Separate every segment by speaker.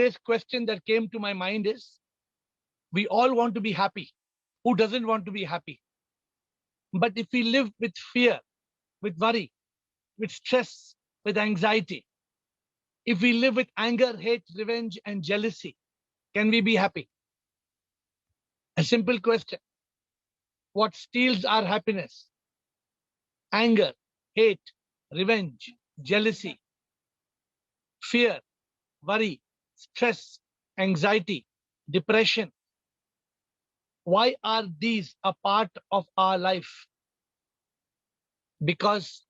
Speaker 1: today's question that came to my mind is, we all want to be happy. Who doesn't want to be happy? But if we live with fear, with worry, with stress, with anxiety, if we live with anger, hate, revenge, and jealousy, can we be happy? A simple question. What steals our happiness? Anger, hate, revenge, jealousy, fear, worry, stress, anxiety, depression. Why are these a part of our life? Because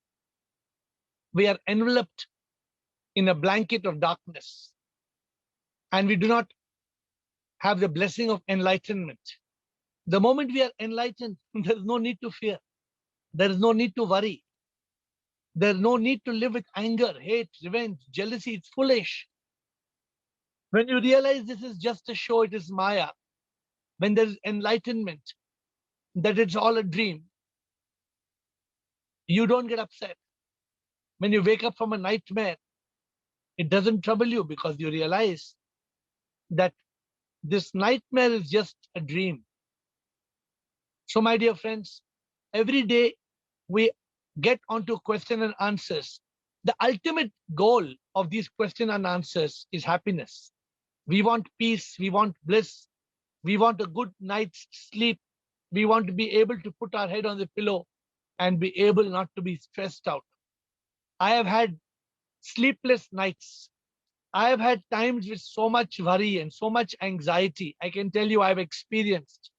Speaker 1: we are enveloped in a blanket of darkness and we do not have the blessing of enlightenment. The moment we are enlightened, there is no need to fear. There is no need to worry. There is no need to live with anger, hate, revenge, jealousy. It's foolish. When you realize this is just a show, it is Maya. When there is enlightenment, that it's all a dream, you don't get upset. When you wake up from a nightmare, it doesn't trouble you because you realize that this nightmare is just a dream. So, my dear friends, every day we get onto question and answers. The ultimate goal of these question and answers is happiness. We want peace, we want bliss, we want a good night's sleep. We want to be able to put our head on the pillow and be able not to be stressed out. I have had sleepless nights. I have had times with so much worry and so much anxiety. I can tell you I've experienced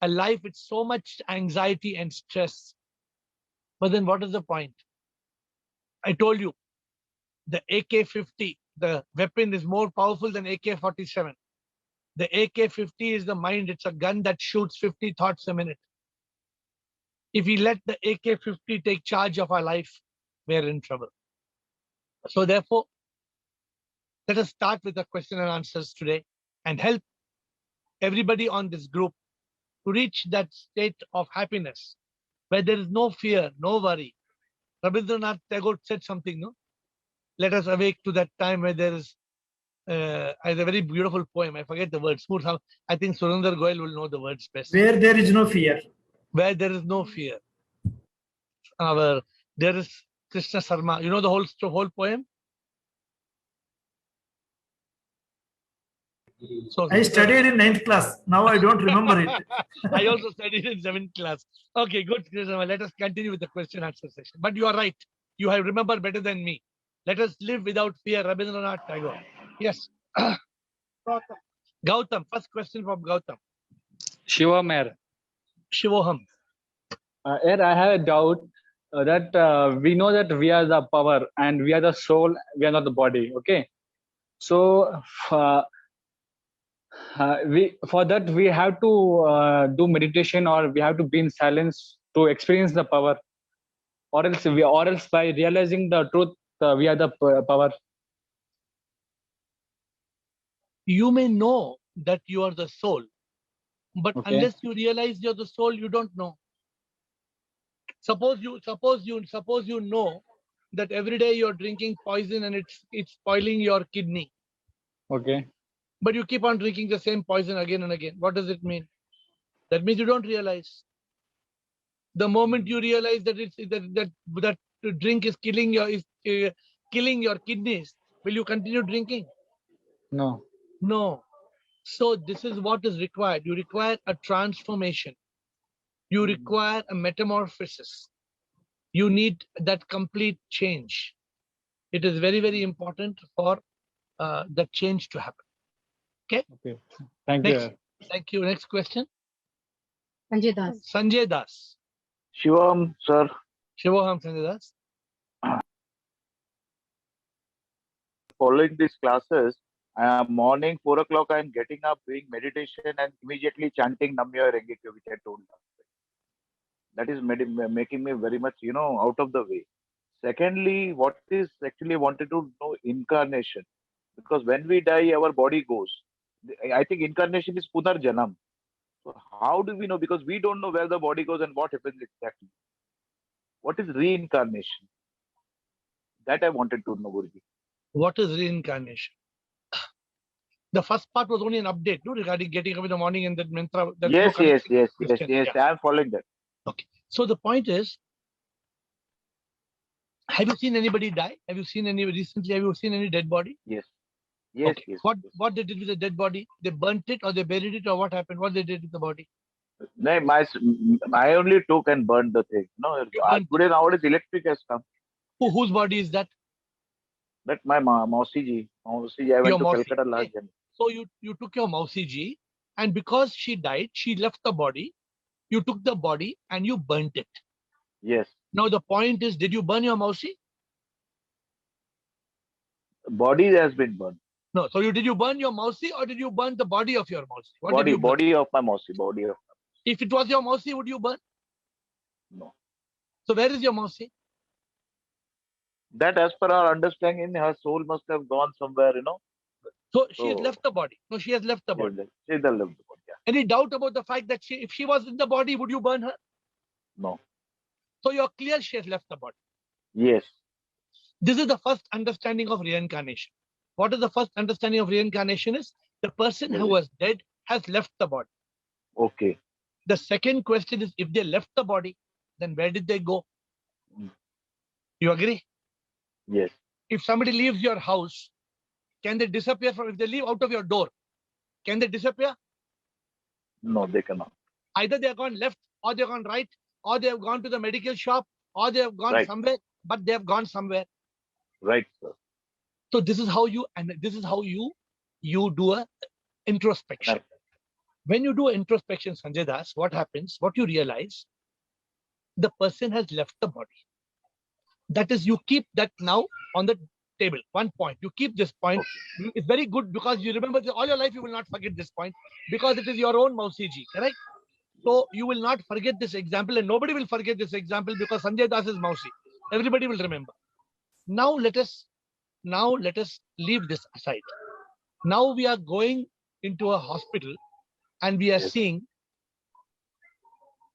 Speaker 1: a life with so much anxiety and stress. But then what is the point? I told you, the AK-50, the weapon is more powerful than AK-47. The AK-50 is the mind. It's a gun that shoots 50 thoughts a minute. If we let the AK-50 take charge of our life, we're in trouble. So therefore, let us start with the question and answers today and help everybody on this group to reach that state of happiness where there is no fear, no worry. Rabindranath Tagore said something, no? Let us awake to that time where there is a very beautiful poem. I forget the words. I think Surinder Goyal will know the words best.
Speaker 2: Where there is no fear.
Speaker 1: Where there is no fear. There is Krishna Sarma. You know the whole poem?
Speaker 2: So, I studied in 9th class. Now I don't remember it.
Speaker 1: I also studied in 7th class. Okay, good. Let us continue with the question answer session. But you are right. You have remembered better than me. Let us live without fear. Rabindranath Tagore. Yes. Gautam. First question from Gautam.
Speaker 3: Shivam Air.
Speaker 1: Shivoham.
Speaker 3: I have a doubt that we know that we are the power and we are the soul, we are not the body. Okay. So, for that we have to do meditation, or we have to be in silence to experience the power, or else by realizing the truth, we are the power.
Speaker 1: You may know that you are the soul, but unless you realize you're the soul, you don't know. Suppose you know that every day you're drinking poison and it's spoiling your kidney.
Speaker 3: Okay.
Speaker 1: But you keep on drinking the same poison again and again. What does it mean? That means you don't realize. The moment you realize that that drink is killing your kidneys, will you continue drinking?
Speaker 3: No.
Speaker 1: No. So this is what is required. You require a transformation. You require a metamorphosis. You need that complete change. It is very, very important for that change to happen. Okay.
Speaker 3: Okay. Thank you.
Speaker 1: Thank you. Next question.
Speaker 4: Sanjay Das.
Speaker 1: Sanjay Das.
Speaker 5: Shivam, sir.
Speaker 1: Shivoham, Sanjay Das.
Speaker 5: Following these classes, morning 4 o'clock, I am getting up, doing meditation, and immediately chanting Namya Rengekyo, which I told last time. That is making me very much, out of the way. Secondly, what is actually wanted to know incarnation, because when we die, our body goes. I think incarnation is Punar Janam. So how do we know? Because we don't know where the body goes and what happens exactly. What is reincarnation? That I wanted to know, Guruji.
Speaker 1: What is reincarnation? The first part was only an update, no, regarding getting up in the morning and that mantra. There's no
Speaker 5: Yes, yes,
Speaker 1: connecting
Speaker 5: yes,
Speaker 1: to
Speaker 5: yes,
Speaker 1: Christian.
Speaker 5: yes.
Speaker 1: Yeah.
Speaker 5: I am following that.
Speaker 1: So the point is, have you seen anybody die? Have you seen any recently? Have you seen any dead body?
Speaker 5: Yes, yes,
Speaker 1: Okay.
Speaker 5: yes.
Speaker 1: What
Speaker 5: yes.
Speaker 1: what they did with the dead body? They burnt it or they buried it or what happened? What they did with the body?
Speaker 5: No, I only took and burned the thing. No,
Speaker 1: You burnt
Speaker 5: today nowadays electric has come.
Speaker 1: Whose body is that?
Speaker 5: That my Mausi ji. Mausi ji, I went
Speaker 1: Your
Speaker 5: to
Speaker 1: Mausi.
Speaker 5: Calcutta last
Speaker 1: Okay.
Speaker 5: January.
Speaker 1: So you took your Mausi ji, and because she died, she left the body. You took the body and you burnt it.
Speaker 5: Yes.
Speaker 1: Now the point is, did you burn your Mausi?
Speaker 5: Body has been burned.
Speaker 1: No. So did you burn your Mausi or did you burn the body of your Mausi? What did you burn?
Speaker 5: Body of my Mausi. Body of
Speaker 1: If it was your Mausi, would you burn?
Speaker 5: no.
Speaker 1: So where is your Mausi?
Speaker 5: That as per our understanding, her soul must have gone somewhere,
Speaker 1: So she has
Speaker 5: So-
Speaker 1: left the body. No, she has left the body.
Speaker 5: She the left the body. Yeah.
Speaker 1: Any doubt about the fact that if she was in the body, would you burn her?
Speaker 5: No.
Speaker 1: So you're clear she has left the body.
Speaker 5: Yes.
Speaker 1: This is the first understanding of reincarnation. What is the first understanding of reincarnation is the person who was dead has left the body.
Speaker 5: Okay.
Speaker 1: The second question is if they left the body, then where did they go?
Speaker 5: Mm.
Speaker 1: You agree?
Speaker 5: Yes.
Speaker 1: If somebody leaves your house, can they disappear from, if they leave out of your door, can they disappear?
Speaker 5: No, they cannot.
Speaker 1: Either they have gone left or they have gone right or they have gone to the medical shop or they have gone
Speaker 5: Right.
Speaker 1: somewhere, but they have gone somewhere.
Speaker 5: Right, sir.
Speaker 1: So this is how you do a introspection.
Speaker 5: Right.
Speaker 1: When you do introspection, Sanjay Das, what happens? What you realize, the person has left the body. That is, you keep that now on the table. 1 point. You keep this point.
Speaker 5: Okay.
Speaker 1: It's very good because you remember this, all your life. You will not forget this point because it is your own Mausi ji, correct? So you will not forget this example, and nobody will forget this example because Sanjay Das is Mausi. Everybody will remember. Now let us leave this aside. Now we are going into a hospital and we are
Speaker 5: Yes.
Speaker 1: seeing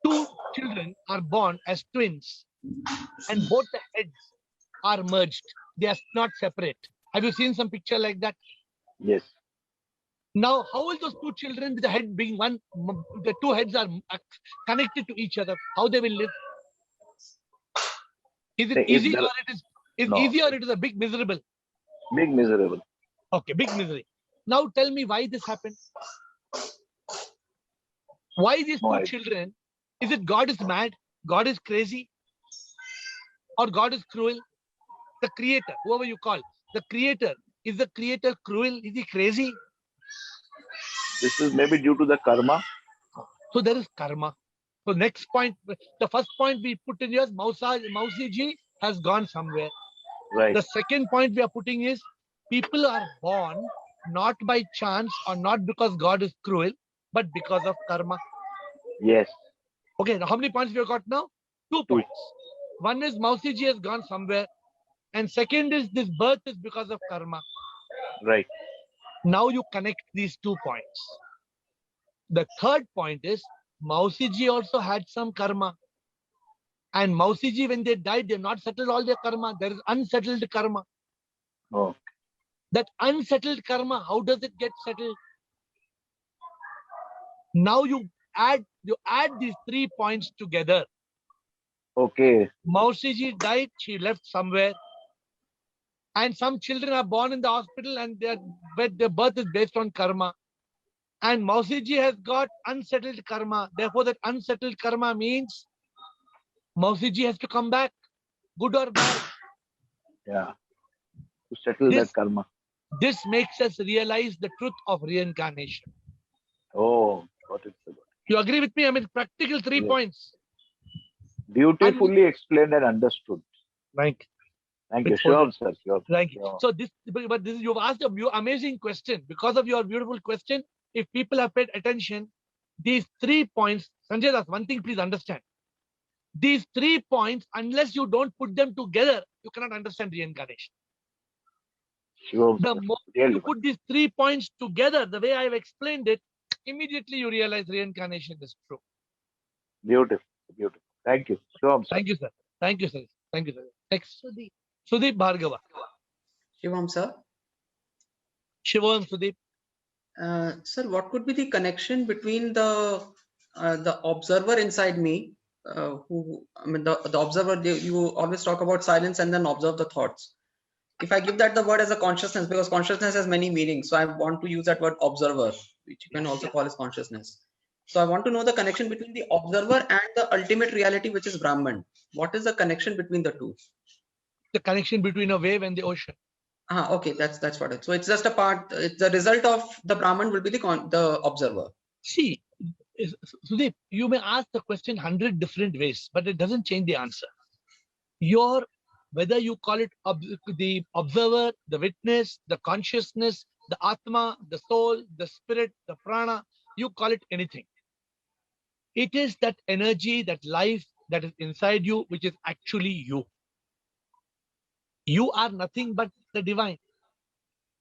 Speaker 1: 2 children are born as twins and both the heads are merged. They are not separate. Have you seen some picture like that?
Speaker 5: Yes.
Speaker 1: Now, how will those 2 children with the head being one, the 2 heads are connected to each other, how they will live? Is it
Speaker 5: If
Speaker 1: easy
Speaker 5: there-
Speaker 1: or
Speaker 5: No.
Speaker 1: easy or it is a big miserable?
Speaker 5: Big miserable.
Speaker 1: Okay, big misery. Now tell me why this happened. Why these
Speaker 5: No
Speaker 1: 2
Speaker 5: idea.
Speaker 1: children? Is it God is mad? God is crazy? Or God is cruel? The creator, whoever you call, the creator, is the creator cruel? Is he crazy?
Speaker 5: This is maybe due to the karma.
Speaker 1: So there is karma. So next point, the first point we put in here is Mausi ji has gone somewhere.
Speaker 5: Right.
Speaker 1: The second point we are putting is people are born not by chance or not because God is cruel, but because of karma.
Speaker 5: Yes.
Speaker 1: Okay, now how many points we have got now? 2 points. One is Mausi ji has gone somewhere. And second is this birth is because of karma.
Speaker 5: Right.
Speaker 1: Now you connect these 2 points. The third point is Mausi ji also had some karma. And Mausi ji, when they died, they have not settled all their karma. There is unsettled karma.
Speaker 5: Oh.
Speaker 1: That unsettled karma, how does it get settled? Now you add these 3 points together.
Speaker 5: Okay.
Speaker 1: Mausi ji died, she left somewhere. And some children are born in the hospital and their birth is based on karma. And Mausi ji has got unsettled karma. Therefore, that unsettled karma means Mausi ji has to come back, good or bad.
Speaker 5: Yeah. To settle
Speaker 1: This-
Speaker 5: that karma.
Speaker 1: This makes us realize the truth of reincarnation.
Speaker 5: Oh, got it.
Speaker 1: You agree with me? I mean, practical 3
Speaker 5: Yes.
Speaker 1: points.
Speaker 5: Beautifully explained and understood.
Speaker 1: Right.
Speaker 5: Thank you.
Speaker 1: It's
Speaker 5: Sure,
Speaker 1: all-
Speaker 5: sir. Sure.
Speaker 1: Thank you.
Speaker 5: Yeah.
Speaker 1: So but this you've asked a amazing question. Because of your beautiful question, if people have paid attention, these 3 points, Sanjay Das, one thing please understand. These 3 points, unless you don't put them together, you cannot understand reincarnation.
Speaker 5: Sure,
Speaker 1: The
Speaker 5: sir.
Speaker 1: moment
Speaker 5: Really.
Speaker 1: you put these 3 points together, the way I've explained it, immediately you realize reincarnation is true.
Speaker 5: Beautiful. Beautiful. Thank you. Sure, sir.
Speaker 1: Thank you, sir. Thank you, sir. Thank you, sir. Next, Sudeep Bhargava.
Speaker 6: Shivam sir,
Speaker 1: Shivam Sudeep.
Speaker 6: Sir, what could be the connection between the observer inside me, the observer, you always talk about silence and then observe the thoughts. If I give that the word as a consciousness, because consciousness has many meanings, so I want to use that word observer, which you can also call as consciousness. So I want to know the connection between the observer and the ultimate reality, which is Brahman. What is the connection between the two?
Speaker 1: The connection between a wave and the ocean.
Speaker 6: Okay, that's what it. So it's just a part. It's the result of the Brahman will be the observer.
Speaker 1: See, Sudeep, you may ask the question 100 different ways, but it doesn't change the answer. Whether you call it the observer, the witness, the consciousness, the Atma, the soul, the spirit, the prana, you call it anything. It is that energy, that life that is inside you, which is actually you. You are nothing but the divine.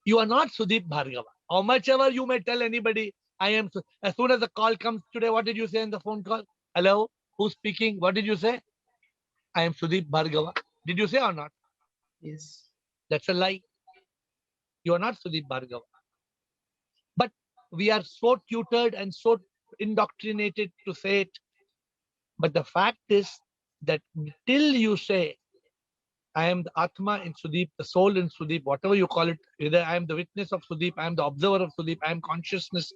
Speaker 1: You are not Sudeep Bhargava. How much ever you may tell anybody, I am. As soon as the call comes today, what did you say in the phone call? Hello, who's speaking? What did you say? I am Sudeep Bhargava. Did you say or not?
Speaker 6: Yes.
Speaker 1: That's a lie. You are not Sudeep Bhargava. But we are so tutored and so indoctrinated to say it. But the fact is that till you say, I am the Atma in Sudeep, the soul in Sudeep, whatever you call it, either I am the witness of Sudeep, I am the observer of Sudeep, I am consciousness.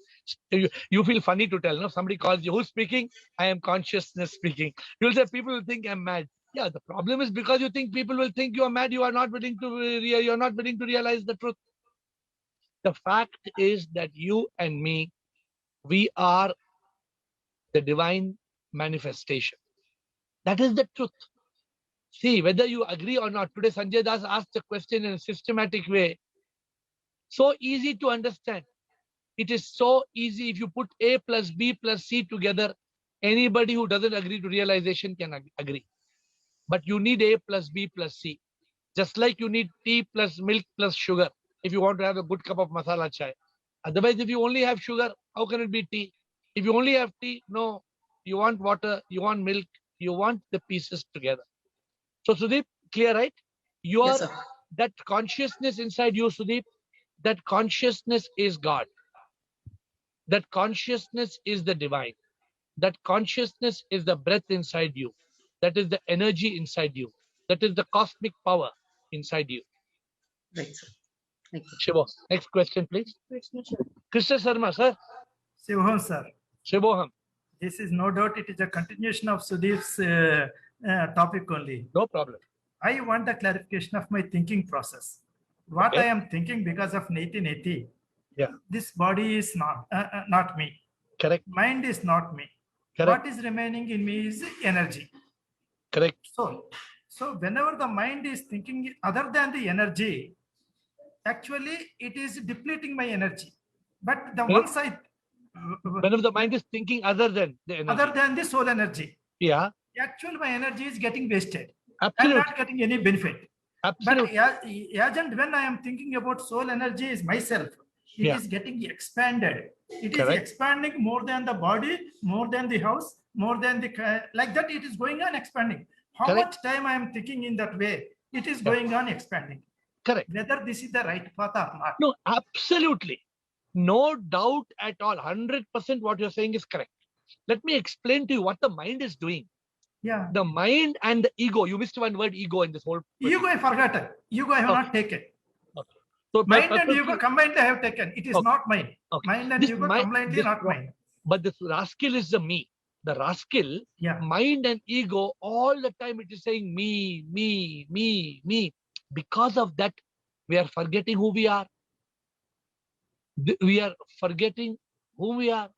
Speaker 1: You feel funny to tell, no? Somebody calls you, who's speaking? I am consciousness speaking. You'll say, people will think I'm mad. Yeah, the problem is because you think people will think you are mad, you are not willing to you're not willing to realize the truth. The fact is that you and me, we are the divine manifestation. That is the truth. See, whether you agree or not, today Sanjay Das asked the question in a systematic way. So easy to understand. It is so easy. If you put A plus B plus C together, anybody who doesn't agree to realization can agree. But you need A plus B plus C. Just like you need tea plus milk plus sugar if you want to have a good cup of masala chai. Otherwise, if you only have sugar, how can it be tea? If you only have tea, no. You want water, you want milk, you want the pieces together. So Sudeep, clear, right?
Speaker 6: Yes, sir.
Speaker 1: That consciousness inside you, Sudeep, that consciousness is God. That consciousness is the divine. That consciousness is the breath inside you. That is the energy inside you. That is the cosmic power inside you.
Speaker 6: Right, sir. Thank you.
Speaker 1: Shivo, next question, please. Krishna Sharma, sir.
Speaker 2: Shivoham, sir.
Speaker 1: Shivoham.
Speaker 2: This is no doubt it is a continuation of Sudeep's topic only.
Speaker 1: No problem.
Speaker 2: I want the clarification of my thinking process. What
Speaker 1: Okay.
Speaker 2: I am thinking because of neti.
Speaker 1: Yeah.
Speaker 2: This body is not me.
Speaker 1: Correct.
Speaker 2: Mind is not me.
Speaker 1: Correct.
Speaker 2: What is remaining in me is energy.
Speaker 1: Correct.
Speaker 2: So whenever the mind is thinking other than the energy, actually it is depleting my energy. But the
Speaker 1: Correct.
Speaker 2: one side,
Speaker 1: Whenever the mind is thinking other than the energy.
Speaker 2: other than the soul energy,
Speaker 1: yeah.
Speaker 2: actually my energy is getting wasted.
Speaker 1: Absolutely.
Speaker 2: I'm not getting any benefit.
Speaker 1: Absolutely.
Speaker 2: But as and when I am thinking about soul energy is myself, it
Speaker 1: Yeah.
Speaker 2: is getting expanded. It is
Speaker 1: Correct.
Speaker 2: expanding more than the body, more than the house, more than the like that. It is going on expanding. How
Speaker 1: Correct.
Speaker 2: much time I am thinking in that way, it is
Speaker 1: Yeah.
Speaker 2: going on expanding.
Speaker 1: Correct.
Speaker 2: Whether this is the right path or not.
Speaker 1: No, absolutely. No doubt at all. 100% what you're saying is correct. Let me explain to you what the mind is doing.
Speaker 2: Yeah.
Speaker 1: The mind and the ego. You missed one word, ego, in this whole.
Speaker 2: Ego I forgotten. Ego I have
Speaker 1: Okay.
Speaker 2: not taken.
Speaker 1: So
Speaker 2: Mind and
Speaker 1: purposely-
Speaker 2: ego combined I have taken. It is
Speaker 1: Okay.
Speaker 2: not mine.
Speaker 1: Okay.
Speaker 2: Mind and
Speaker 1: This
Speaker 2: ego
Speaker 1: mi-
Speaker 2: combined
Speaker 1: this
Speaker 2: not
Speaker 1: ro-
Speaker 2: mine.
Speaker 1: But this rascal is the me. The rascal,
Speaker 2: Yeah.
Speaker 1: mind and ego, all the time it is saying me, me, me, me. Because of that, we are forgetting who we are. We are forgetting who we are.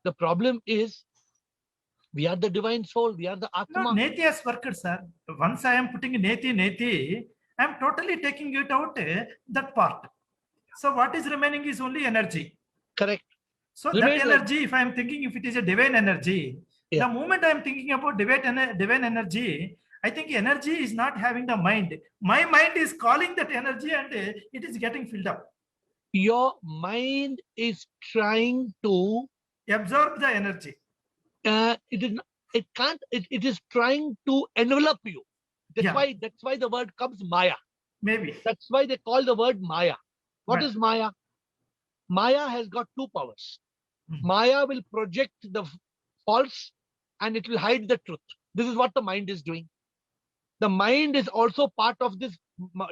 Speaker 1: The problem is, we are the divine soul. We are the
Speaker 2: No,
Speaker 1: Atma.
Speaker 2: Neti has worked, sir. Once I am putting Neti, I am totally taking it out, that part. So what is remaining is only energy.
Speaker 1: Correct.
Speaker 2: So
Speaker 1: Remain
Speaker 2: that
Speaker 1: like-
Speaker 2: energy, if I am thinking if it is a divine energy,
Speaker 1: Yeah.
Speaker 2: the moment I am thinking about divine energy, I think energy is not having the mind. My mind is calling that energy and it is getting filled up.
Speaker 1: Your mind is trying to,
Speaker 2: Absorb the energy.
Speaker 1: it is trying to envelop you.
Speaker 2: Yeah.
Speaker 1: That's why the word comes Maya.
Speaker 2: Maybe.
Speaker 1: That's why they call the word Maya. What
Speaker 2: Right.
Speaker 1: is Maya? Maya has got two powers.
Speaker 2: Mhm.
Speaker 1: Maya will project the false and it will hide the truth. This is what the mind is doing. The mind is also part of this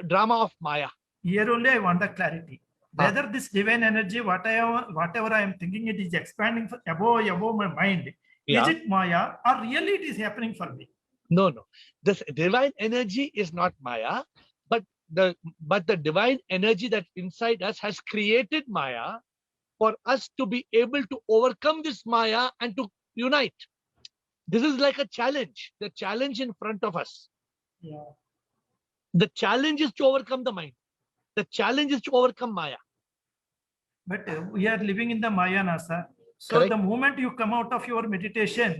Speaker 1: drama of Maya.
Speaker 2: Here only I want the clarity.
Speaker 1: Ah.
Speaker 2: Whether this divine energy, whatever I am thinking, it is expanding above my mind.
Speaker 1: Yeah.
Speaker 2: Is it Maya or really it is happening for me?
Speaker 1: No. This divine energy is not Maya, but the divine energy that inside us has created Maya for us to be able to overcome this Maya and to unite. This is like a challenge, the challenge in front of us.
Speaker 2: Yeah.
Speaker 1: The challenge is to overcome the mind. The challenge is to overcome Maya.
Speaker 2: But we are living in the Maya, na, sir. So
Speaker 1: Correct.
Speaker 2: the moment you come out of your meditation,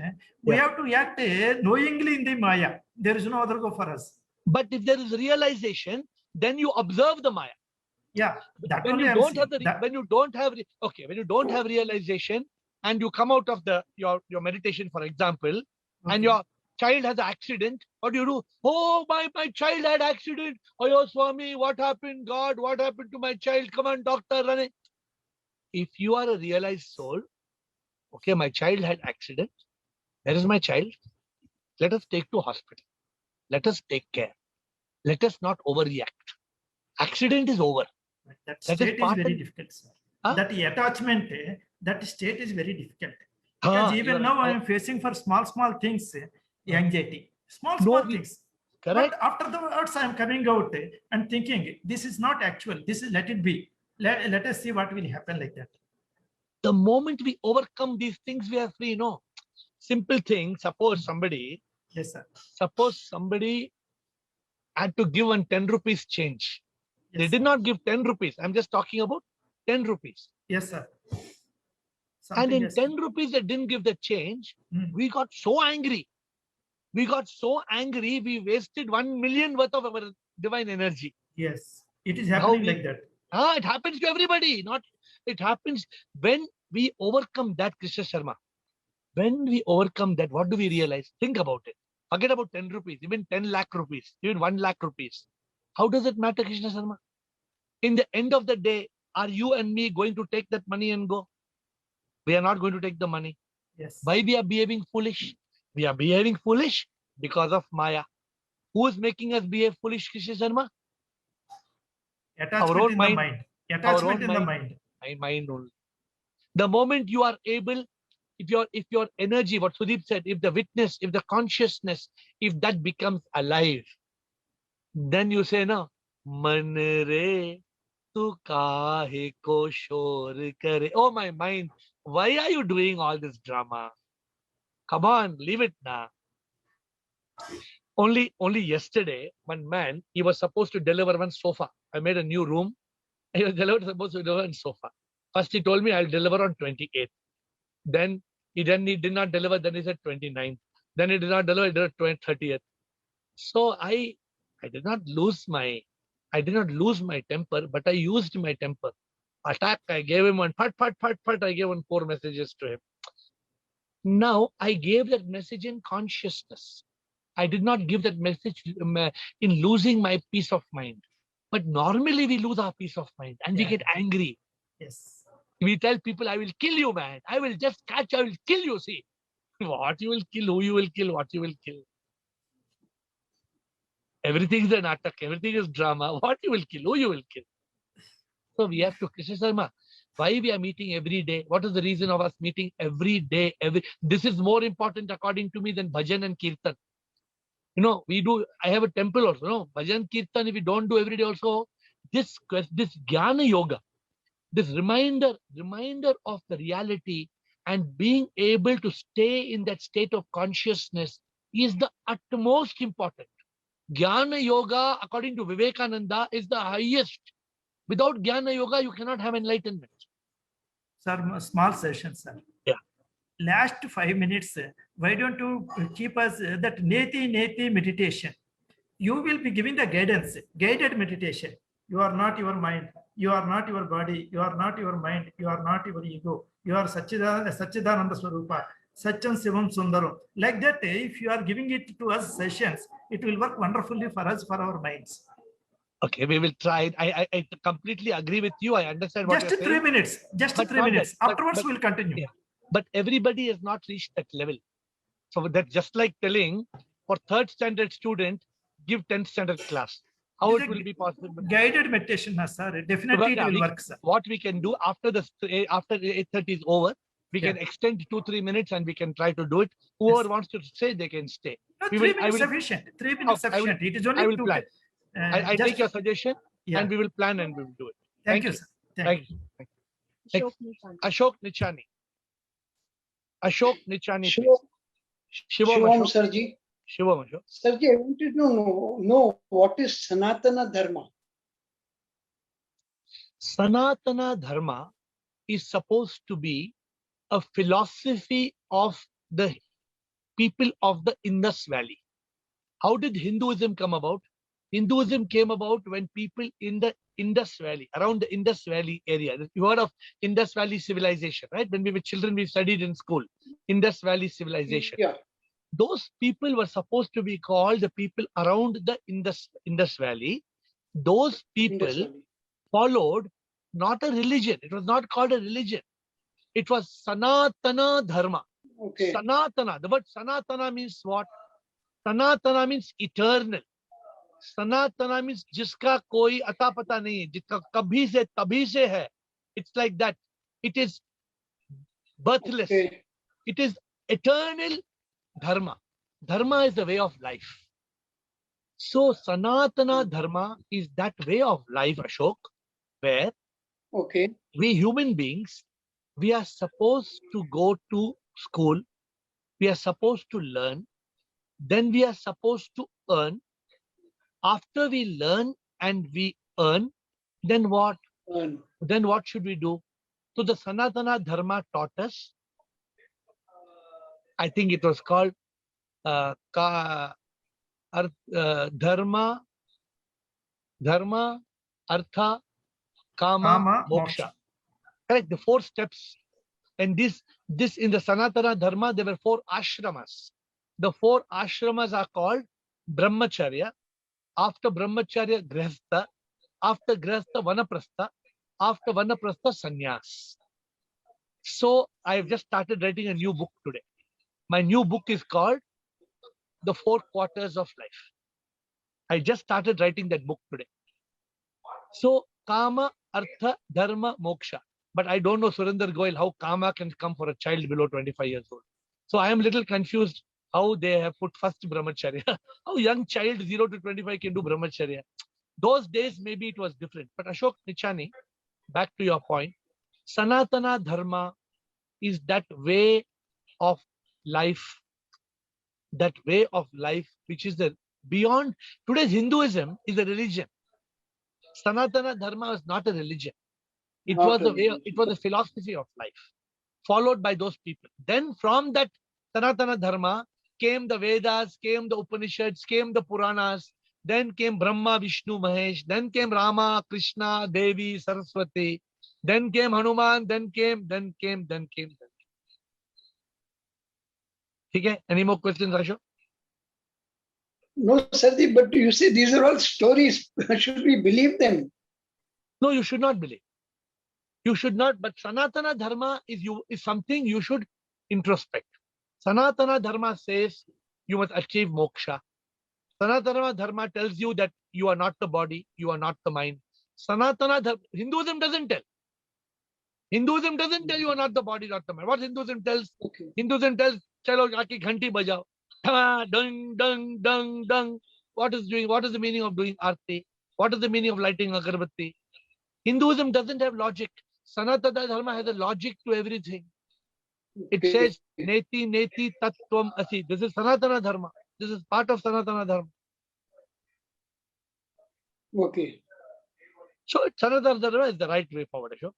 Speaker 2: we
Speaker 1: Yeah.
Speaker 2: have to act knowingly in the Maya. There is no other go for us.
Speaker 1: But if there is realization, then you observe the Maya.
Speaker 2: Yeah, that
Speaker 1: When
Speaker 2: only
Speaker 1: you
Speaker 2: I'm
Speaker 1: don't
Speaker 2: saying.
Speaker 1: have
Speaker 2: That-
Speaker 1: when you don't have when you don't have realization and you come out of your meditation, for example, and
Speaker 2: okay.
Speaker 1: your child has an accident, what do? Oh, my child had accident. Oh, Swami, what happened? God, what happened to my child? Come on, doctor, run it. If you are a realized soul, okay, my child had accident. Where is my child? Let us take to hospital. Let us take care. Let us not overreact. Accident is over.
Speaker 2: That
Speaker 1: That is
Speaker 2: state is
Speaker 1: part
Speaker 2: very
Speaker 1: and-
Speaker 2: difficult, sir.
Speaker 1: Huh?
Speaker 2: That attachment, that state is very difficult.
Speaker 1: Ah,
Speaker 2: Because
Speaker 1: you
Speaker 2: even
Speaker 1: are-
Speaker 2: now I am facing for small things, anxiety. Small
Speaker 1: No,
Speaker 2: things.
Speaker 1: correct.
Speaker 2: But after the words I am coming out and thinking, this is not actual. This is let it be. Let us see what will happen like that.
Speaker 1: The moment we overcome these things, we are free. No, simple thing. Suppose somebody had to give 10 rupees change.
Speaker 2: Yes,
Speaker 1: They did not give 10 rupees. I'm just talking about 10 rupees.
Speaker 2: Yes, sir.
Speaker 1: And
Speaker 2: Something
Speaker 1: in
Speaker 2: else.
Speaker 1: 10 rupees, they didn't give the change.
Speaker 2: Hmm.
Speaker 1: We got so angry. We wasted 1 million worth of our divine energy.
Speaker 2: Yes, it is
Speaker 1: Now
Speaker 2: happening
Speaker 1: we-
Speaker 2: like that.
Speaker 1: It happens to everybody. It happens when we overcome that, Krishna Sharma. When we overcome that, what do we realize? Think about it. Forget about 10 rupees, even 10 lakh rupees, even 1 lakh rupees. How does it matter, Krishna Sharma? In the end of the day, are you and me going to take that money and go? We are not going to take the money.
Speaker 2: Yes.
Speaker 1: Why we are behaving foolish? We are behaving foolish because of Maya. Who is making us behave foolish, Krishna Sharma?
Speaker 2: Attachment
Speaker 1: own
Speaker 2: in
Speaker 1: mind.
Speaker 2: the mind. Attachment
Speaker 1: own
Speaker 2: in the
Speaker 1: mind.
Speaker 2: mind.
Speaker 1: My mind only. The moment you are able, if your energy, what Sudeep said, if the witness, if the consciousness, if that becomes alive, then you say, no, man re tu kahe ko shor kare. Oh, my mind, why are you doing all this drama? Come on, leave it now. Only yesterday, one man, he was supposed to deliver one sofa. I made a new room. He was supposed to deliver one sofa. First, he told me I'll deliver on 28th. Then he did not deliver. Then he said 29th. Then he did not deliver. He did 30th. So I did not lose my temper, but I used my temper. Attack. I gave him one phat. I gave him 4 messages to him. Now I gave that message in consciousness. I did not give that message in losing my peace of mind. But normally we lose our peace of mind and we
Speaker 2: Yeah.
Speaker 1: get angry.
Speaker 2: Yes.
Speaker 1: We tell people, I will kill you, man. I will just catch, I will kill you. See, what you will kill, who you will kill, what you will kill. Everything is an attack, everything is drama. What you will kill, who you will kill. So we have to, Krishna Sharma, why we are meeting every day? What is the reason of us meeting every day? This is more important according to me than bhajan and kirtan. You know, I have a temple also, no? Bhajan, kirtan, if we don't do every day also, this jnana yoga, this reminder of the reality and being able to stay in that state of consciousness is the utmost important. Jnana yoga, according to Vivekananda, is the highest. Without Jnana yoga, you cannot have enlightenment.
Speaker 2: Sir, small session, sir.
Speaker 1: Yeah.
Speaker 2: Last 5 minutes, why don't you keep us that neti meditation? You will be giving the guidance, guided meditation. You are not your mind. You are not your body. You are not your mind. You are not your ego. You are Satchidananda Swarupa. Satchan Sivam Sundaram. Like that, if you are giving it to us sessions, it will work wonderfully for us, for our minds.
Speaker 1: Okay, we will try it. I completely agree with you. I understand what
Speaker 2: Just
Speaker 1: you're
Speaker 2: 3
Speaker 1: saying.
Speaker 2: minutes. Just
Speaker 1: But
Speaker 2: 3
Speaker 1: not
Speaker 2: minutes.
Speaker 1: that- but-
Speaker 2: Afterwards,
Speaker 1: but-
Speaker 2: we'll continue.
Speaker 1: yeah. But everybody has not reached that level. So that's just like telling for third standard student, give 10th standard class. How
Speaker 2: It is
Speaker 1: it
Speaker 2: a
Speaker 1: will be possible?
Speaker 2: Guided meditation, sir. Definitely it
Speaker 1: Yeah,
Speaker 2: will work, sir.
Speaker 1: what we can do after the after 8:30 is over, we
Speaker 2: Yeah.
Speaker 1: can extend 2-3 minutes and we can try to do it. Whoever
Speaker 2: Yes.
Speaker 1: wants to stay, they can stay.
Speaker 2: No,
Speaker 1: We
Speaker 2: 3
Speaker 1: will- I
Speaker 2: minutes
Speaker 1: will-
Speaker 2: sufficient. 3 minutes
Speaker 1: I will-
Speaker 2: sufficient. It is only
Speaker 1: I will
Speaker 2: two.
Speaker 1: plan. I
Speaker 2: just,
Speaker 1: take your suggestion
Speaker 2: yeah.
Speaker 1: and we will plan and we will do it.
Speaker 2: Thank you, sir.
Speaker 1: Thank you. Thank you. Ashok Nichani. Ashok Nichani, please. Shivam
Speaker 7: Shivam
Speaker 1: Ashok.
Speaker 7: Sarji.
Speaker 1: Shivam Ashok.
Speaker 7: Sarji, I wanted to know what is Sanatana Dharma?
Speaker 1: Sanatana Dharma is supposed to be a philosophy of the people of the Indus Valley. How did Hinduism come about? Hinduism came about when people in the Indus Valley, around the Indus Valley area, you heard of Indus Valley civilization, right? When we were children, we studied in school, Indus Valley civilization.
Speaker 7: Yeah.
Speaker 1: Those people were supposed to be called the people around the Indus Valley. Those people
Speaker 7: Indus Valley.
Speaker 1: followed not a religion. It was not called a religion. It was Sanatana Dharma.
Speaker 7: Okay.
Speaker 1: Sanatana. The word Sanatana means what? Sanatana means eternal. Sanatana means jiska koi ata pata nahi hai, jiska kabhi se tabhi se hai. It's like that. It is birthless.
Speaker 7: Okay.
Speaker 1: It is eternal dharma. Dharma is the way of life. So Sanatana Dharma is that way of life, Ashok, where
Speaker 7: Okay.
Speaker 1: we human beings, we are supposed to go to school, we are supposed to learn, then we are supposed to earn. After we learn and we earn, then what?
Speaker 7: And
Speaker 1: Then what should we do? So the Sanatana Dharma taught us, I think it was called Dharma, Artha, Kama, Moksha. Correct, the 4 steps. And this in the Sanatana Dharma, there were 4 ashramas. The 4 ashramas are called Brahmacharya. After Brahmacharya, Grihastha. After Grihastha, Vanaprastha. After Vanaprastha, Sannyas. So I have just started writing a new book today. My new book is called The 4 Quarters of Life. I just started writing that book today. So Kama, Artha, Dharma, Moksha. But I don't know, Surinder Goyal, how Kama can come for a child below 25 years old. So I am a little confused how they have put first Brahmacharya. How young child 0 to 25 can do Brahmacharya. Those days, maybe it was different. But Ashok Nichani, back to your point, Sanatana Dharma is that way of life. That way of life, which is the beyond. Today's Hinduism is a religion. Sanatana Dharma was not a religion. It
Speaker 7: Not
Speaker 1: was
Speaker 7: a
Speaker 1: the way.
Speaker 7: religion.
Speaker 1: It was a philosophy of life, followed by those people. Then from that Sanatana Dharma came the Vedas, came the Upanishads, came the Puranas. Then came Brahma, Vishnu, Mahesh. Then came Rama, Krishna, Devi, Saraswati. Then came Hanuman. Then came. Okay. Any more questions, Ashok?
Speaker 7: no, Sarji, but you see, these are all stories. Should we believe them?
Speaker 1: No, you should not believe. You should not. But Sanatana Dharma is something you should introspect. Sanatana Dharma says you must achieve moksha. Sanatana Dharma tells you that you are not the body, you are not the mind. Sanatana Dharma, Hinduism doesn't tell. Hinduism doesn't tell you are not the body, not the mind. What Hinduism tells?
Speaker 7: Okay.
Speaker 1: Hinduism tells, chalo aaki ghanti bajao. Dung, dung, dung, dung. What is the meaning of doing arti? What is the meaning of lighting agarbatti? Hinduism doesn't have logic. Sanatana Dharma has a logic to everything. It
Speaker 7: Okay.
Speaker 1: says, neti, neti, tattvam asi. This is Sanatana Dharma. This is part of Sanatana Dharma.
Speaker 7: Okay.
Speaker 1: So Sanatana Dharma is the right way forward, Ashok.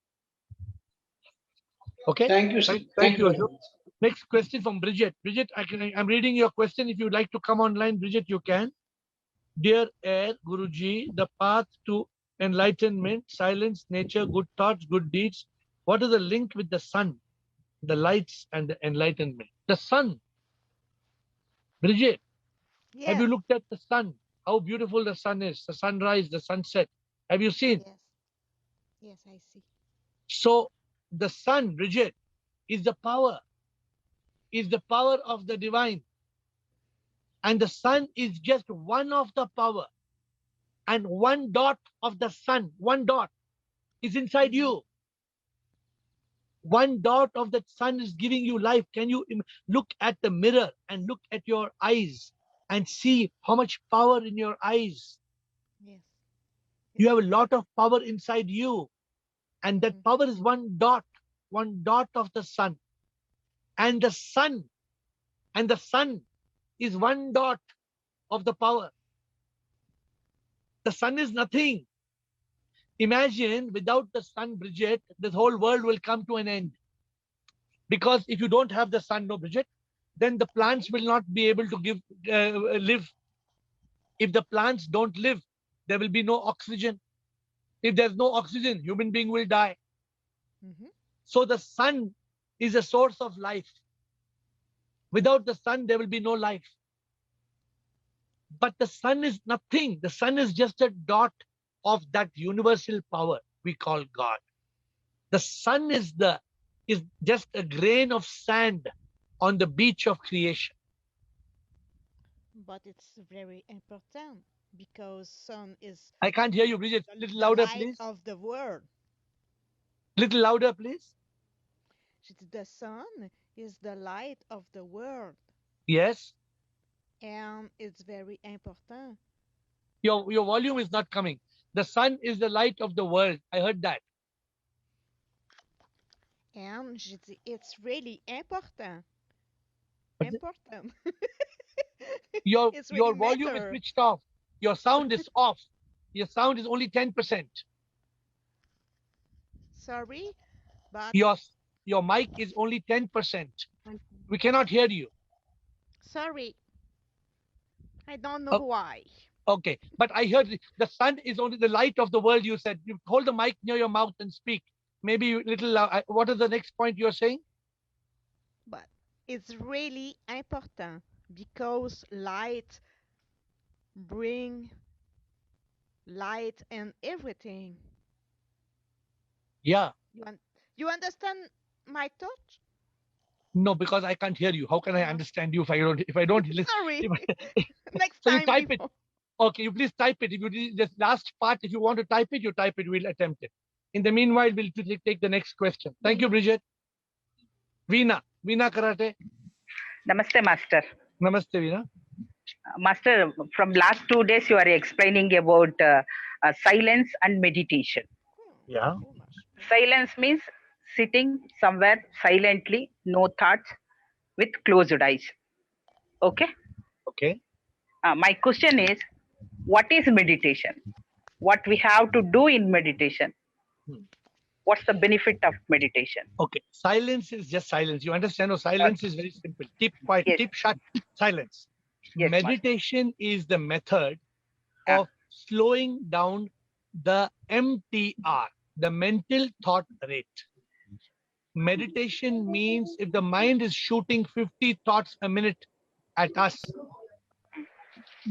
Speaker 1: Okay?
Speaker 7: Thank you, sir.
Speaker 1: Thank you,
Speaker 7: very
Speaker 1: Ashok.
Speaker 7: much.
Speaker 1: Next question from Bridget. Bridget, I'm reading your question. If you'd like to come online, Bridget, you can. Dear Air, Guruji, the path to enlightenment, silence, nature, good thoughts, good deeds. What is the link with the sun, the lights, and the enlightenment? The sun. Bridget, have you looked at the sun? how beautiful the sun is, the sunrise, the sunset. Have you seen?
Speaker 8: Yes. Yes, I see.
Speaker 1: So the sun, Bridget, is the power of the divine. And the sun is just one of the power. And one dot of the sun, one dot is inside you. One dot of the sun is giving you life. Can you look at the mirror and look at your eyes and see how much power in your eyes?
Speaker 8: Yes.
Speaker 1: You have a lot of power inside you. And that power is one dot of the sun. And the sun is one dot of the power. The sun is nothing. Imagine without the sun, Bridget, this whole world will come to an end. Because if you don't have the sun, no, Bridget, then the plants will not be able to live. If the plants don't live, there will be no oxygen. If there's no oxygen, human being will die. So the sun is a source of life. Without the sun, there will be no life. But the sun is nothing. The sun is just a dot of that universal power we call God. The sun is just a grain of sand on the beach of creation.
Speaker 8: But it's very important because sun is
Speaker 1: I can't hear you, Bridget. A little
Speaker 8: the
Speaker 1: louder,
Speaker 8: light
Speaker 1: please.
Speaker 8: of the world.
Speaker 1: Little louder, please.
Speaker 8: The sun is the light of the world,
Speaker 1: Yes.
Speaker 8: and it's very important.
Speaker 1: Your volume is not coming. The sun is the light of the world. I heard that.
Speaker 8: And it's really important.
Speaker 1: But
Speaker 8: Important.
Speaker 1: Your
Speaker 8: It's really
Speaker 1: volume is
Speaker 8: matter.
Speaker 1: switched off. Your sound is off. Your sound is only 10%.
Speaker 8: Sorry, but
Speaker 1: Your mic is only 10%. We cannot hear you.
Speaker 8: sorry. I don't know why.
Speaker 1: Okay, but I heard the sun is only the light of the world. You said you hold the mic near your mouth and speak. Maybe a little. What is the next point you're saying?
Speaker 8: But it's really important because light bring light and everything.
Speaker 1: Yeah.
Speaker 8: You understand my thought?
Speaker 1: No, because I can't hear you. How can I understand you if I don't listen?
Speaker 8: Sorry. Next
Speaker 1: So you
Speaker 8: time.
Speaker 1: type it.
Speaker 8: before.
Speaker 1: Okay, you please type it. If you do this last part, if you want to type it, you type it. We'll attempt it. In the meanwhile, we'll take the next question. Thank you, Bridget. Veena Karate.
Speaker 9: Namaste, Master.
Speaker 1: Namaste, Veena.
Speaker 9: Master, from last 2 days, you are explaining about silence and meditation.
Speaker 1: Yeah.
Speaker 9: Silence means sitting somewhere silently, no thoughts, with closed eyes. Okay?
Speaker 1: Okay.
Speaker 9: My question is, what is meditation? What we have to do in meditation? What's the benefit of meditation?
Speaker 1: Okay. Silence is just silence. You understand? No, silence is very simple. Keep quiet, keep shut, silence.
Speaker 9: Yes,
Speaker 1: Meditation is the method of slowing down the MTR, the mental thought rate. Meditation means if the mind is shooting 50 thoughts a minute at us,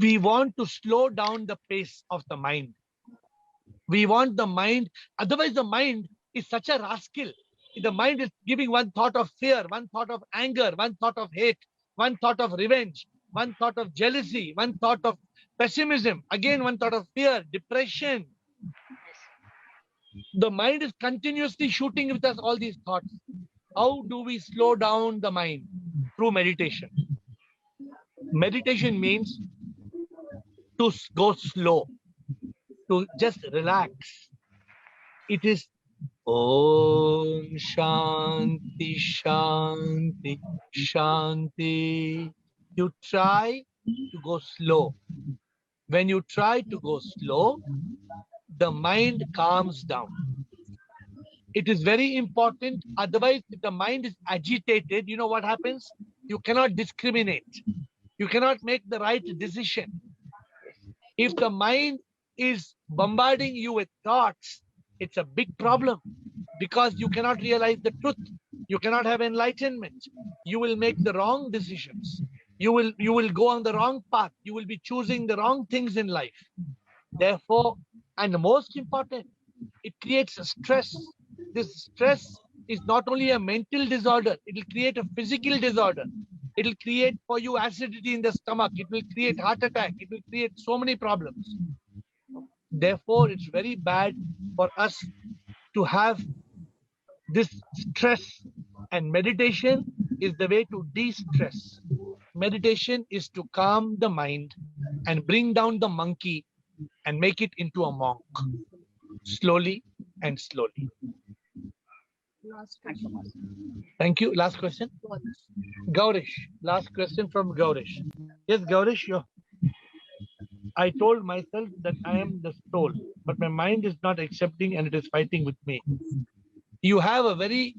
Speaker 1: we want to slow down the pace of the mind. We want the mind, otherwise the mind is such a rascal. The mind is giving one thought of fear, one thought of anger, one thought of hate, one thought of revenge, one thought of jealousy, one thought of pessimism, again one thought of fear, depression. The mind is continuously shooting with us all these thoughts. How do we slow down the mind? Through meditation. Meditation means to go slow, to just relax. It is Om Shanti Shanti Shanti. You try to go slow. When you try to go slow, the mind calms down. It is very important. Otherwise, if the mind is agitated, you know what happens? You cannot discriminate. You cannot make the right decision. If the mind is bombarding you with thoughts, it's a big problem because you cannot realize the truth. You cannot have enlightenment. You will make the wrong decisions. you will go on the wrong path. You will be choosing the wrong things in life. Therefore, and the most important, it creates a stress. This stress is not only a mental disorder, it will create a physical disorder. It will create for you acidity in the stomach. It will create heart attack. It will create so many problems. Therefore, it's very bad for us to have this stress, and meditation is the way to de-stress. Meditation is to calm the mind and bring down the monkey and make it into a monk, slowly and slowly. Thank you. Last question. Gaurish. Last question from Gaurish. Yes, Gaurish, I told myself that I am the soul, but my mind is not accepting and it is fighting with me. You have a very,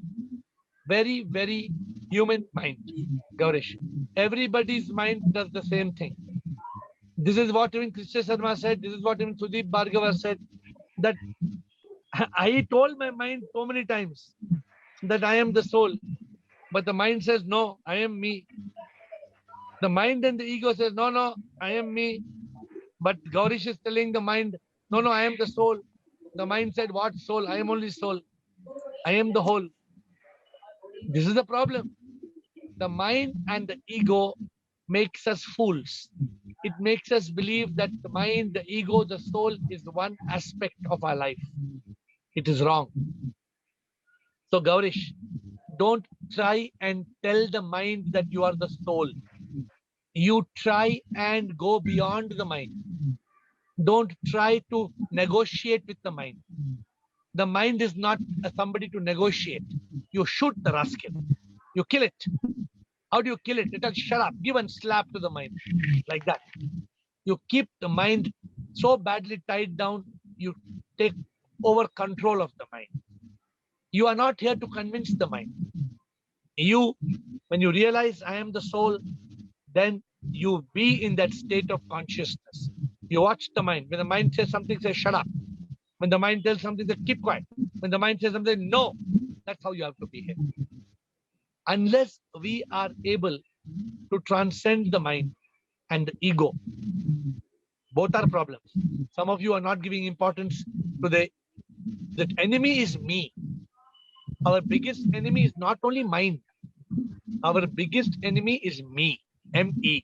Speaker 1: very, very human mind, Gaurish. Everybody's mind does the same thing. This is what even Krishna Sharma said. This is what even Sudeep Bhargava said. That I told my mind so many times that I am the soul, but the mind says, no, I am me. The mind and the ego says, no, no, I am me. But Gaurish is telling the mind, no, no, I am the soul. The mind said, what soul? I am only soul. I am the whole. This is the problem. The mind and the ego makes us fools. It makes us believe that the mind, the ego, the soul is one aspect of our life. It is wrong. So Gaurish, don't try and tell the mind that you are the soul. You try and go beyond the mind. Don't try to negotiate with the mind. The mind is not somebody to negotiate. You shoot the rascal. You kill it. How do you kill it? You tell, shut up. Give a slap to the mind. Like that. You keep the mind so badly tied down, you take over control of the mind. You are not here to convince the mind. When you realize I am the soul, then you be in that state of consciousness. You watch the mind. When the mind says something, say shut up. When the mind tells something, say keep quiet. When the mind says something, no. That's how you have to behave. Unless we are able to transcend the mind and the ego, both are problems. Some of you are not giving importance to the enemy is me. Our biggest enemy is not only mind. Our biggest enemy is me. M-E.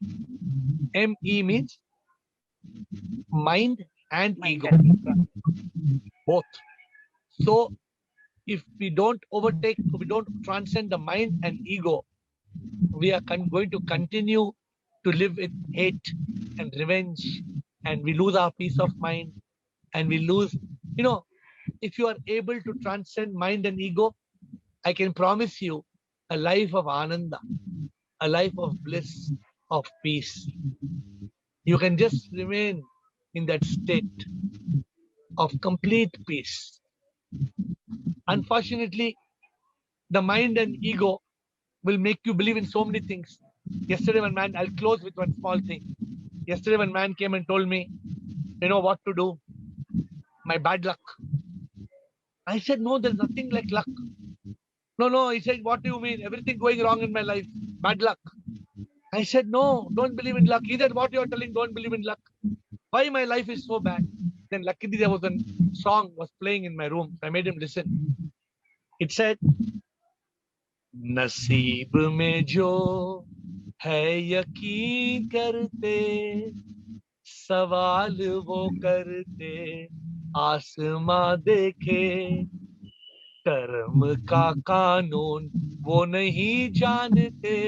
Speaker 1: M-E means mind and ego. Both. So if we don't overtake, if we don't transcend the mind and ego, we are going to continue to live with hate and revenge, and we lose our peace of mind, and we lose, if you are able to transcend mind and ego, I can promise you a life of ananda, a life of bliss, of peace. You can just remain in that state of complete peace. Unfortunately, the mind and ego will make you believe in so many things. Yesterday, I'll close with one small thing. Yesterday, when man came and told me, what to do, my bad luck. I said, no, there's nothing like luck. No, he said, what do you mean? Everything going wrong in my life, bad luck. I said, no, don't believe in luck. He said, what you're telling, don't believe in luck. Why my life is so bad? Then luckily there was a song was playing in my room. I made him listen. It said, Naseeb mein jo hai yakeen karte, sawal wo karte, आसमां देखे, कर्म का कानून वो नहीं जानते,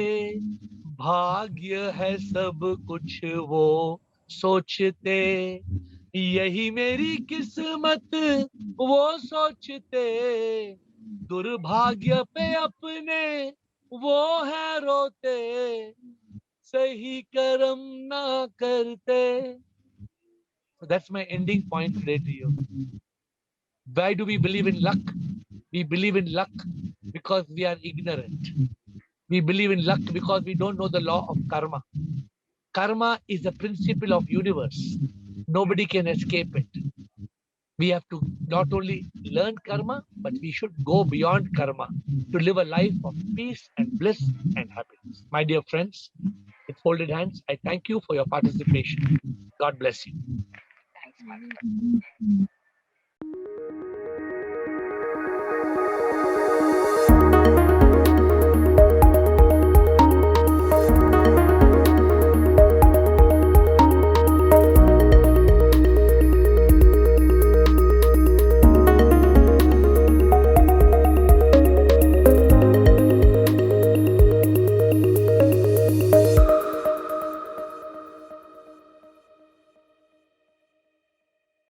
Speaker 1: भाग्य है सब कुछ वो सोचते, यही मेरी किस्मत वो सोचते, दुर्भाग्य पे अपने वो है रोते, सही कर्म ना करते. So that's my ending point today to you. Why do we believe in luck? We believe in luck because we are ignorant. We believe in luck because we don't know the law of karma. Karma is the principle of universe. Nobody can escape it. We have to not only learn karma, but we should go beyond karma to live a life of peace and bliss and happiness. My dear friends, it's folded hands. I thank you for your participation. God bless you.
Speaker 9: Thanks, Master.